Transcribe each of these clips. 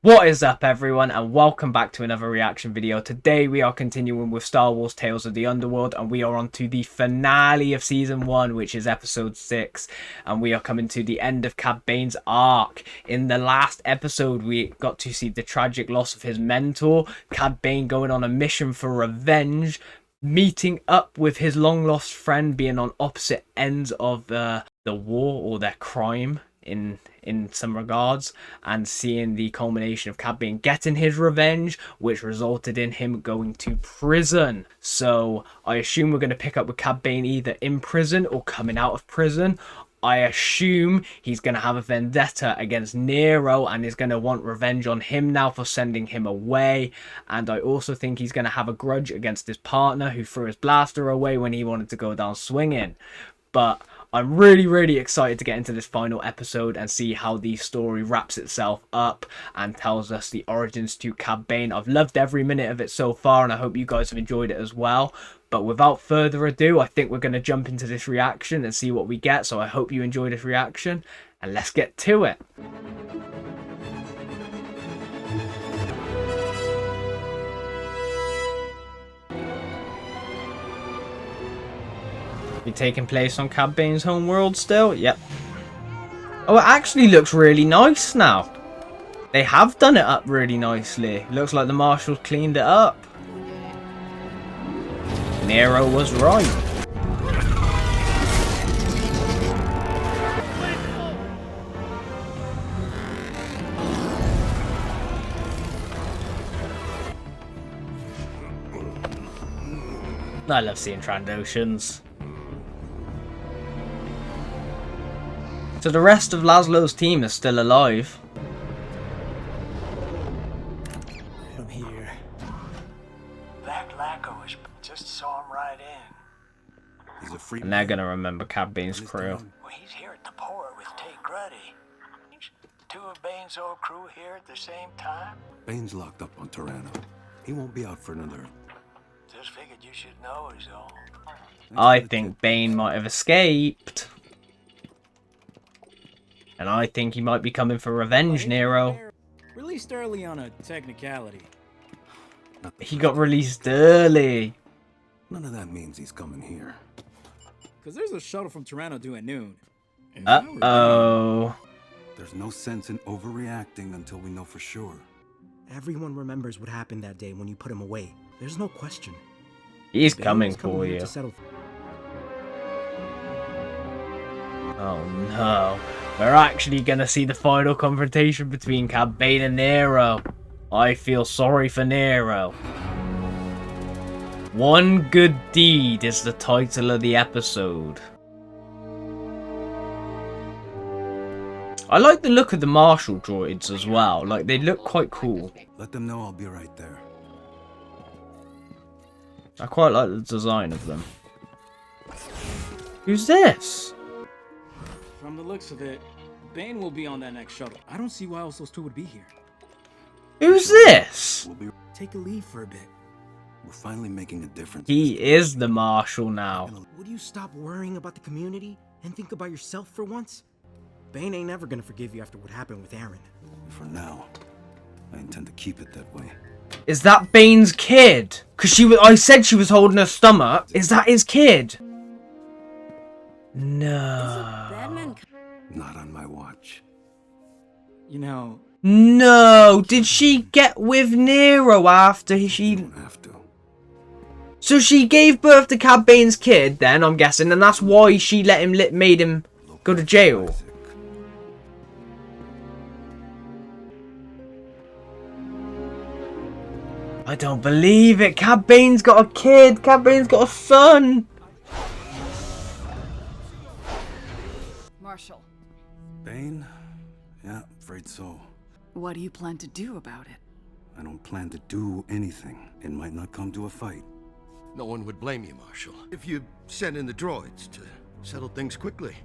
What is up everyone, and welcome back to another reaction video. Today we are continuing with Star Wars Tales of the Underworld, and we are on to the finale of season 1, which is episode 6, and we are coming to the end of Cad Bane's arc. In the last episode we got to see the tragic loss of his mentor, Cad Bane going on a mission for revenge, meeting up with his long lost friend, being on opposite ends of the war, or their crime in some regards, and seeing the culmination of Cad Bane getting his revenge, which resulted in him going to prison. So I assume we're going to pick up with Cad Bane either in prison or coming out of prison. I assume he's going to have a vendetta against Nero and is going to want revenge on him now for sending him away. And I also think he's going to have a grudge against his partner who threw his blaster away when he wanted to go down swinging. But I'm really excited to get into this final episode and see how the story wraps itself up and tells us the origins to Cad Bane. I've loved every minute of it so far, and I hope you guys have enjoyed it as well. But without further ado, I think we're going to jump into this reaction and see what we get. So I hope you enjoy this reaction, and let's get to it. Be taking place on Cad Bane's homeworld still? Yep. Oh, it actually looks really nice now. They have done it up really nicely. Looks like the Marshals cleaned it up. Nero was right. I love seeing Trandoshans. So the rest of Laszlo's team is still alive. I'm here. That Lacko just saw him right in. He's a free. And they're gonna remember Cad Bane's crew. Well, he's here at the port with Tate Gruddy. Two of Bane's old crew here at the same time. Bane's locked up on Tyranno. He won't be out for another. Just figured you should know is all. I think Bane might have escaped. And I think he might be coming for revenge, Nero. Released early on a technicality. He got released early. None of that means he's coming here. Because there's a shuttle from Toronto due at noon. Uh-oh. There's no sense in overreacting until we know for sure. Everyone remembers what happened that day when you put him away. There's no question. He's Bane coming was for here you. to settle. Oh no. We're actually gonna see the final confrontation between Cad Bane and Nero. I feel sorry for Nero. One Good Deed is the title of the episode. I like the look of the Marshal droids as well. Like, they look quite cool. Let them know I'll be right there. I quite like the design of them. Who's this? From the looks of it, Bane will be on that next shuttle. I don't see why else those two would be here. Who's this? Take a leave for a bit. We're finally making a difference. He is the Marshal now. Would you stop worrying about the community and think about yourself for once? Bane ain't ever gonna forgive you after what happened with Aaron. For now, I intend to keep it that way. Is that Bane's kid? Cause I said she was holding her stomach. Is that his kid? No. Not on my watch. You know, No. Did she get with Nero after You she... don't have to. So she gave birth to Cad Bane's kid then, I'm guessing, and that's why she made him go to jail. Isaac. I don't believe it. Cad Bane's got a kid. Cad Bane's got a son. Marshal, Bane? Yeah, afraid so. what do you plan to do about it? I don't plan to do anything. It might not come to a fight. No one would blame you, Marshal, if you sent in the droids to settle things quickly.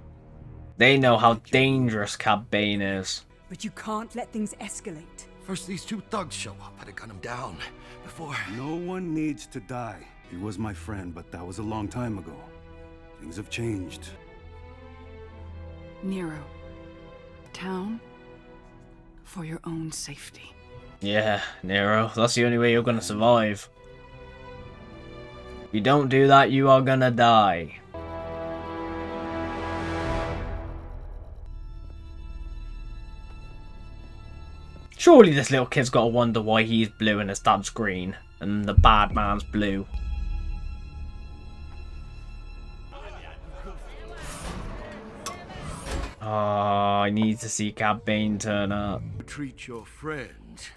They know how dangerous Cad Bane is. But you can't let things escalate. First, these two thugs show up. I'd have gun them down before. No one needs to die. He was my friend, but that was a long time ago. Things have changed. Nero, town, for your own safety. Yeah, Nero, that's the only way you're gonna survive. If you don't do that, you are gonna die. Surely this little kid's gotta wonder why he's blue and his dad's green, and the bad man's blue. Oh, I need to see Cad Bane turn up. Treat your friends.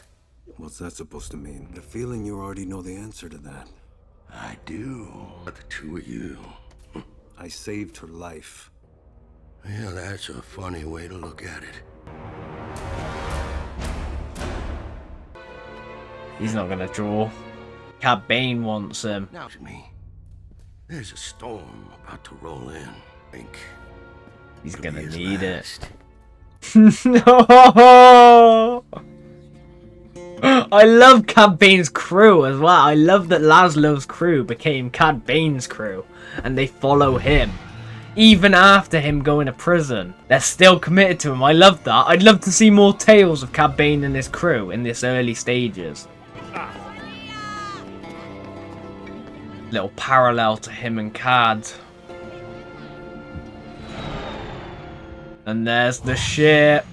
What's that supposed to mean? The feeling you already know the answer to that. I do. But the two of you. I saved her life. Yeah, that's a funny way to look at it. He's not gonna draw. Cad Bane wants him. Now to me, there's a storm about to roll in. I think He's it'll gonna be his need last. it. No! I love Cad Bane's crew as well. I love that Laszlo's crew became Cad Bane's crew. And they follow him. Even after him going to prison. They're still committed to him. I love that. I'd love to see more tales of Cad Bane and his crew in this early stages. Little parallel to him and Cad. And there's the ship.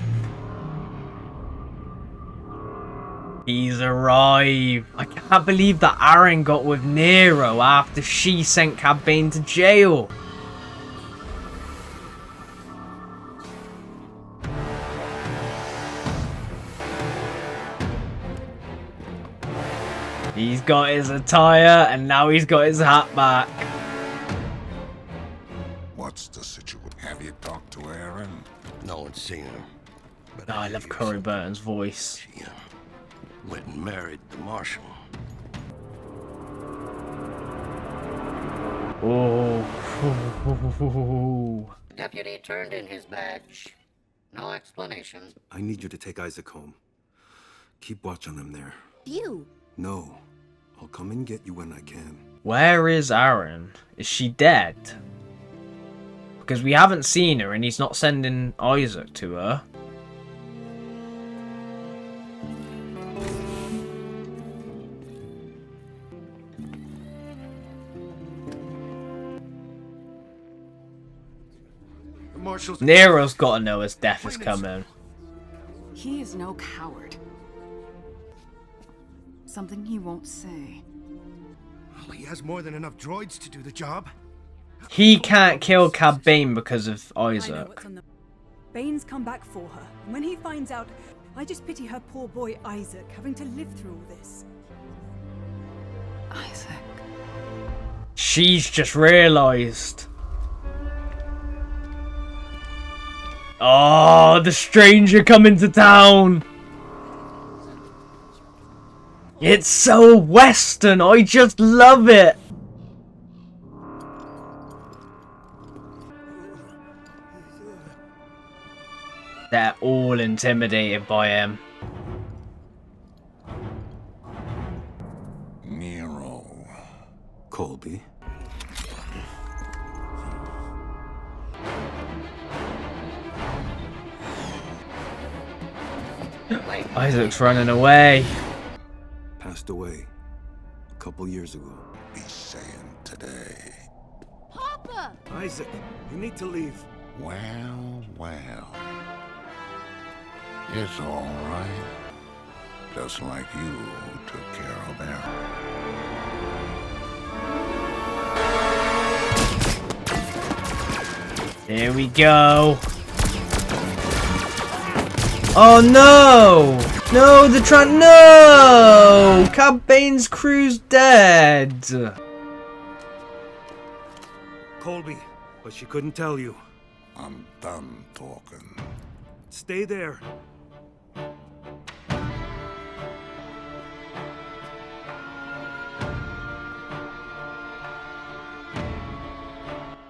He's arrived. I can't believe that Aaron got with Nero after she sent Cad Bane to jail. He's got his attire and now he's got his hat back. What's the situation? Have you talked to Aaron? No one's seen her. But Oh, I love Corey Burton's voice. She went and married the Marshal. Oh. Deputy turned in his badge. No explanation. I need you to take Isaac home. Keep watch on them there. You? No. I'll come and get you when I can. Where is Aaron? Is she dead? Because we haven't seen her and he's not sending Isaac to her. Nero's got to know his death is coming. He is no coward. Something he won't say. Well, he has more than enough droids to do the job. He can't kill Cad Bane because of I know Isaac. what's on the... Bane's come back for her. And when he finds out, I just pity her poor boy Isaac having to live through all this. Isaac. She's just realised. Oh, the stranger coming to town. It's so Western. I just love it. They're all intimidated by him. Nero. Colby. Isaac's running away. Passed away a couple years ago. Be saying today. Papa! Isaac, you need to leave. Well, well. It's all right. Just like you took care of Aaron. Here we go. Oh no! No, the no! Cad Bane's crew's dead. Colby, but she couldn't tell you. I'm done talking. Stay there.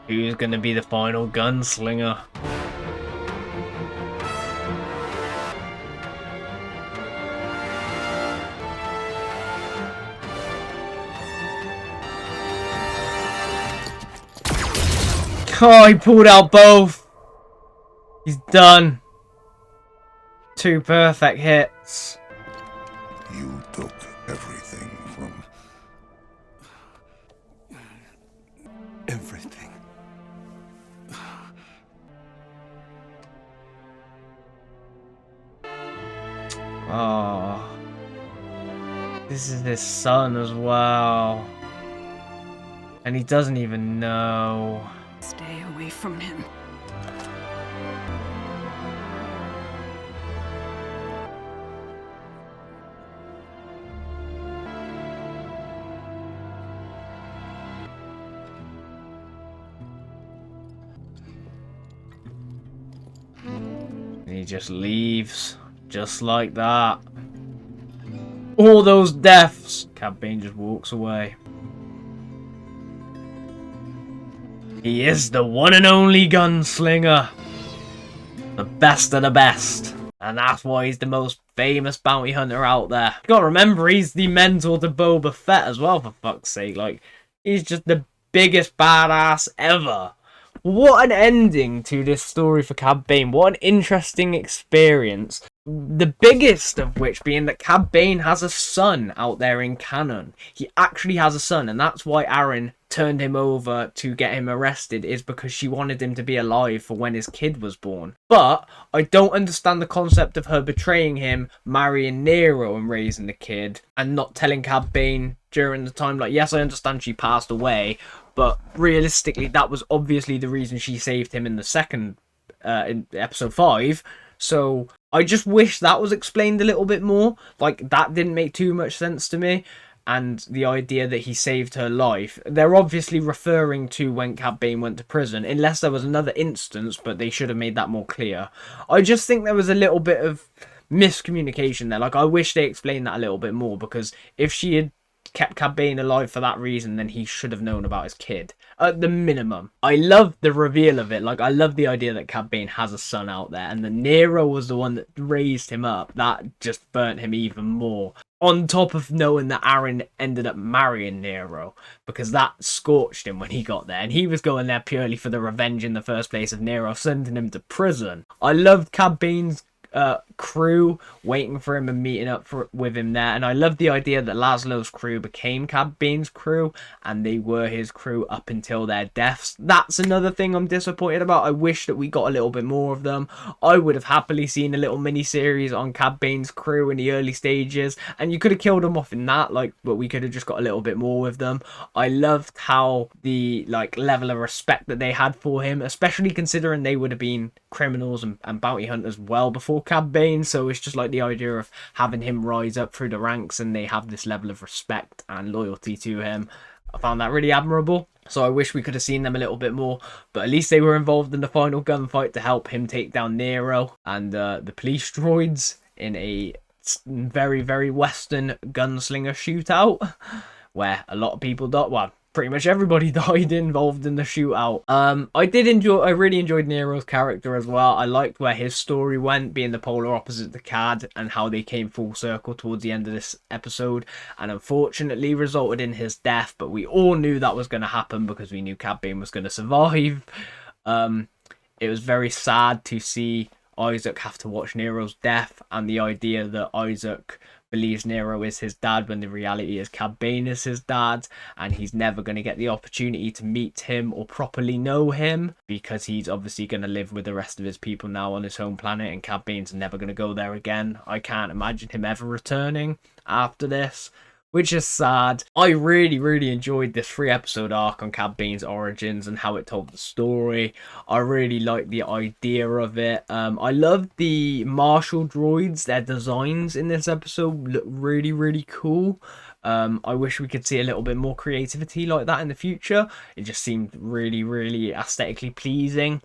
Who's gonna be the final gunslinger? Oh, he pulled out both. He's done. 2 perfect hits. You took everything from... Everything. Oh. This is his son as well. And he doesn't even know. Stay away from him. And he just leaves. Just like that. All those deaths. Cad Bane just walks away. He is the one and only gunslinger. The best of the best. And that's why he's the most famous bounty hunter out there. You gotta remember, he's the mentor to Boba Fett as well, for fuck's sake. Like, he's just the biggest badass ever. What an ending to this story for Cad Bane. What an interesting experience. The biggest of which being that Cad Bane has a son out there in canon. He actually has a son, and that's why Aaron turned him over to get him arrested, is because she wanted him to be alive for when his kid was born. But I don't understand the concept of her betraying him, marrying Nero and raising the kid, and not telling Cad Bane during the time. Like, yes, I understand she passed away, but realistically that was obviously the reason she saved him in the second in episode 5. So I just wish that was explained a little bit more. Like, that didn't make too much sense to me. And the idea that he saved her life, they're obviously referring to when Cad Bane went to prison, unless there was another instance, but they should have made that more clear. I just think there was a little bit of miscommunication there. Like, I wish they explained that a little bit more, because if she had kept Cad Bane alive for that reason, then he should have known about his kid, at the minimum. I love the reveal of it. Like, I love the idea that Cad Bane has a son out there, and the Nero was the one that raised him up. That just burnt him even more. On top of knowing that Aaron ended up marrying Nero, because that scorched him when he got there, and he was going there purely for the revenge in the first place of Nero sending him to prison. I loved Cad Bane's crew waiting for him and meeting up with him there, and I love the idea that Laszlo's crew became Cad Bane's crew, and they were his crew up until their deaths. That's another thing I'm disappointed about. I wish that we got a little bit more of them. I would have happily seen a little mini series on Cad Bane's crew in the early stages, and you could have killed them off in that, like, but we could have just got a little bit more with them. I loved how the level of respect that they had for him, especially considering they would have been criminals and bounty hunters well before Cad Bane. So it's just like the idea of having him rise up through the ranks, and they have this level of respect and loyalty to him. I found that really admirable. So I wish we could have seen them a little bit more, but at least they were involved in the final gunfight to help him take down Nero and the police droids in a very, very Western gunslinger shootout where a lot of people died. Well, pretty much everybody died involved in the shootout. I really enjoyed Nero's character as well. I liked where his story went, being the polar opposite to Cad, and how they came full circle towards the end of this episode, and unfortunately resulted in his death, but we all knew that was going to happen because we knew Cad Bane was going to survive. It was very sad to see Isaac have to watch Nero's death, and the idea that Isaac believes Nero is his dad when the reality is Cad Bane is his dad, and he's never going to get the opportunity to meet him or properly know him because he's obviously going to live with the rest of his people now on his home planet, and Cad Bane's never going to go there again. I can't imagine him ever returning after this, which is sad. I really, really enjoyed this 3-episode arc on Cad Bane's origins and how it told the story. I really liked the idea of it. I loved the Marshal droids. Their designs in this episode look really, really cool. I wish we could see a little bit more creativity like that in the future. It just seemed really, really aesthetically pleasing.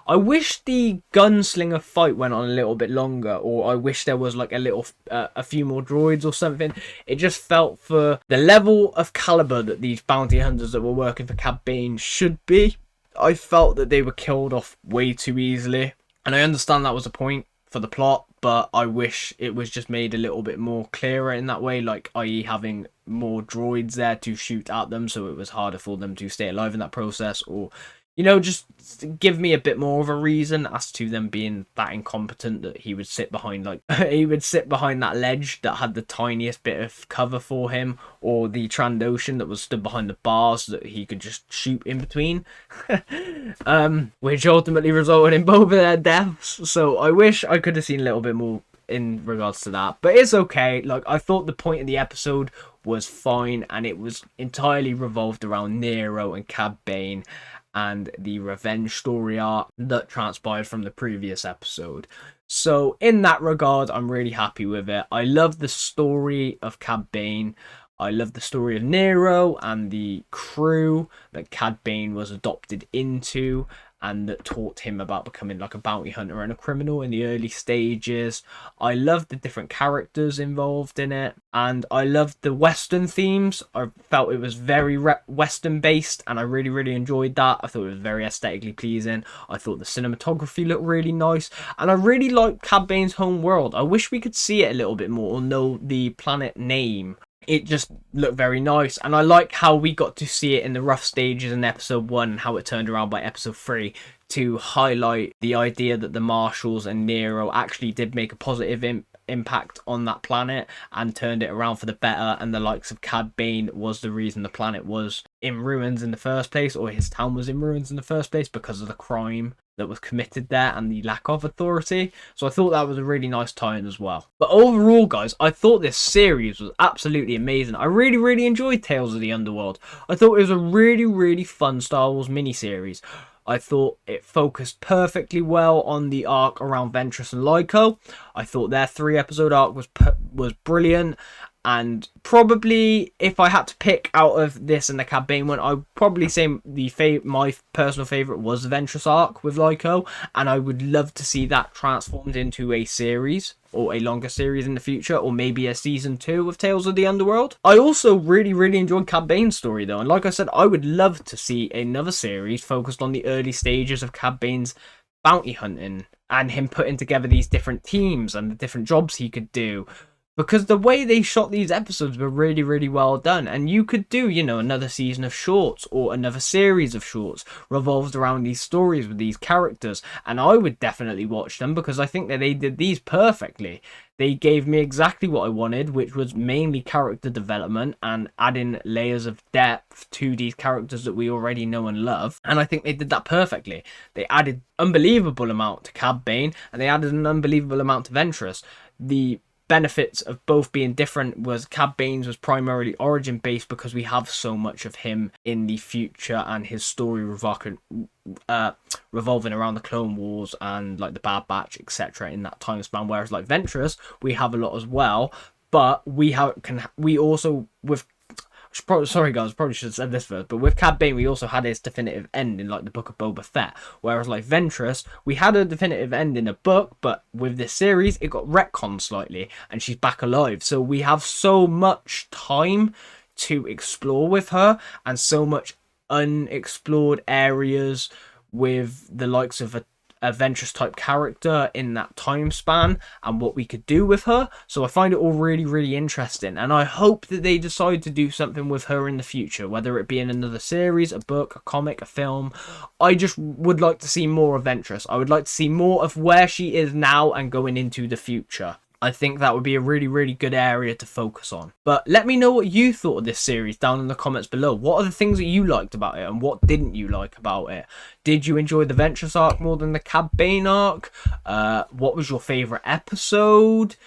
I wish the gunslinger fight went on a little bit longer, or I wish there was like a few more droids or something. It just felt, for the level of caliber that these bounty hunters that were working for Cad Bane should be, I felt that they were killed off way too easily. And I understand that was a point for the plot, but I wish it was just made a little bit more clearer in that way, like i.e. having more droids there to shoot at them, so it was harder for them to stay alive in that process, or you know, just give me a bit more of a reason as to them being that incompetent that he would sit behind, like, he would sit behind that ledge that had the tiniest bit of cover for him, or the Trandoshan that was stood behind the bars that he could just shoot in between, which ultimately resulted in both of their deaths. So I wish I could have seen a little bit more in regards to that, but it's okay. Like, I thought the point of the episode was fine, and it was entirely revolved around Nero and Cad Bane and the revenge story arc that transpired from the previous episode. So in that regard, I'm really happy with it. I love the story of Cad Bane. I love the story of Nero and the crew that Cad Bane was adopted into, and that taught him about becoming like a bounty hunter and a criminal in the early stages. I loved the different characters involved in it, and I loved the Western themes. I felt it was very Western based, and I really enjoyed that. I thought it was very aesthetically pleasing. I thought the cinematography looked really nice, and I really liked Cad Bane's home world. I wish we could see it a little bit more, or know the planet name. It just looked very nice, and I like how we got to see it in the rough stages in episode 1 and how it turned around by episode 3 to highlight the idea that the Marshals and Nero actually did make a positive impact on that planet and turned it around for the better, and the likes of Cad Bane was the reason the planet was in ruins in the first place, or his town was in ruins in the first place, because of the crime that was committed there and the lack of authority. So I thought that was a really nice tie-in as well. But overall, guys, I thought this series was absolutely amazing. I really enjoyed Tales of the Underworld. I thought it was a really fun Star Wars miniseries. I thought it focused perfectly well on the arc around Ventress and Lyco. I thought their 3-episode arc was brilliant. And probably, if I had to pick out of this and the Cad Bane one, I would probably say my personal favourite was the Ventress arc with Lyco, and I would love to see that transformed into a series, or a longer series in the future, or maybe a season 2 of Tales of the Underworld. I also really enjoyed Cad Bane's story though, and like I said, I would love to see another series focused on the early stages of Cad Bane's bounty hunting, and him putting together these different teams and the different jobs he could do. Because the way they shot these episodes were really well done. And you could do, you know, another season of shorts or another series of shorts revolved around these stories with these characters. And I would definitely watch them, because I think that they did these perfectly. They gave me exactly what I wanted, which was mainly character development and adding layers of depth to these characters that we already know and love. And I think they did that perfectly. They added unbelievable amount to Cad Bane, and they added an unbelievable amount to Ventress. The benefits of both being different was Cad Bane's was primarily origin based, because we have so much of him in the future and his story revolving around the Clone Wars and like the Bad Batch, etc. in that time span. Whereas like Ventress, we have a lot as well, but we also with sorry guys, probably should have said this first, but with Cad Bane we also had his definitive end in like the Book of Boba Fett, whereas like Ventress, we had a definitive end in a book, but with this series it got retconned slightly and she's back alive. So we have so much time to explore with her, and so much unexplored areas with the likes of a Ventress type character in that time span and what we could do with her. So I find it all really interesting, and I hope that they decide to do something with her in the future, whether it be in another series, a book, a comic, a film. I just would like to see more of Ventress. I would like to see more of where she is now and going into the future. I think that would be a really good area to focus on. But let me know what you thought of this series down in the comments below. What are the things that you liked about it, and what didn't you like about it? Did you enjoy the Ventress arc more than the Cad Bane arc? What was your favourite episode?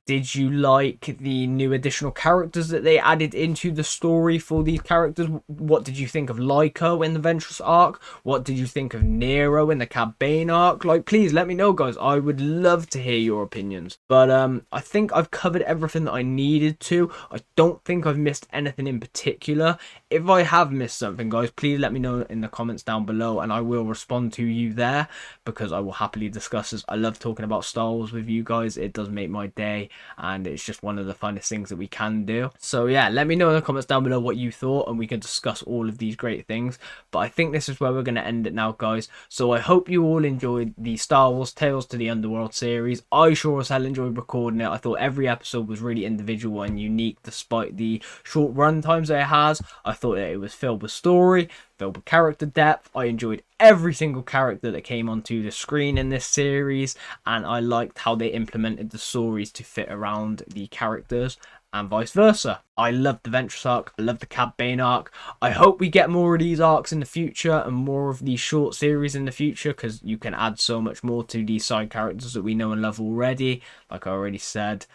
Did you like the new additional characters that they added into the story for these characters? What did you think of Lyco in the Ventress arc? What did you think of Nero in the Cad Bane arc? Like, please let me know, guys. I would love to hear your opinions. But I think I've covered everything that I needed to. I don't think I've missed anything in particular. If I have missed something, guys, please let me know in the comments down below, and I will respond to you there, because I will happily discuss this. I love talking about Star Wars with you guys. It does make my day, and it's just one of the funnest things that we can do. So yeah, let me know in the comments down below what you thought, and we can discuss all of these great things. But I think this is where we're going to end it now, guys. So I hope you all enjoyed the Star Wars Tales to the Underworld series. I sure as hell enjoyed recording it. I thought every episode was really individual and unique, despite the short run times that it has. I thought that it was filled with story, filled with character depth. I enjoyed every single character that came onto the screen in this series, and I liked how they implemented the stories to fit around the characters and vice versa. I love the Ventress arc, I love the Cad Bane arc. I hope we get more of these arcs in the future and more of these short series in the future, because you can add so much more to these side characters that we know and love already, like I already said.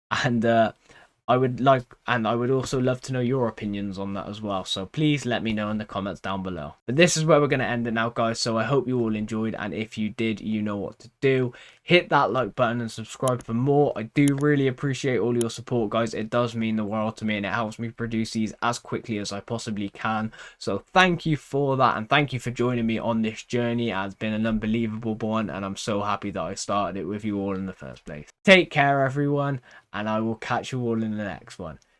And I would also love to know your opinions on that as well, so please let me know in the comments down below. But this is where we're going to end it now, guys, so I hope you all enjoyed, and if you did, you know what to do. Hit that like button and subscribe for more. I do really appreciate all your support, guys. It does mean the world to me, and it helps me produce these as quickly as I possibly can. So thank you for that, and thank you for joining me on this journey. It has been an unbelievable one, and I'm so happy that I started it with you all in the first place. Take care, everyone, and I will catch you all in the next one.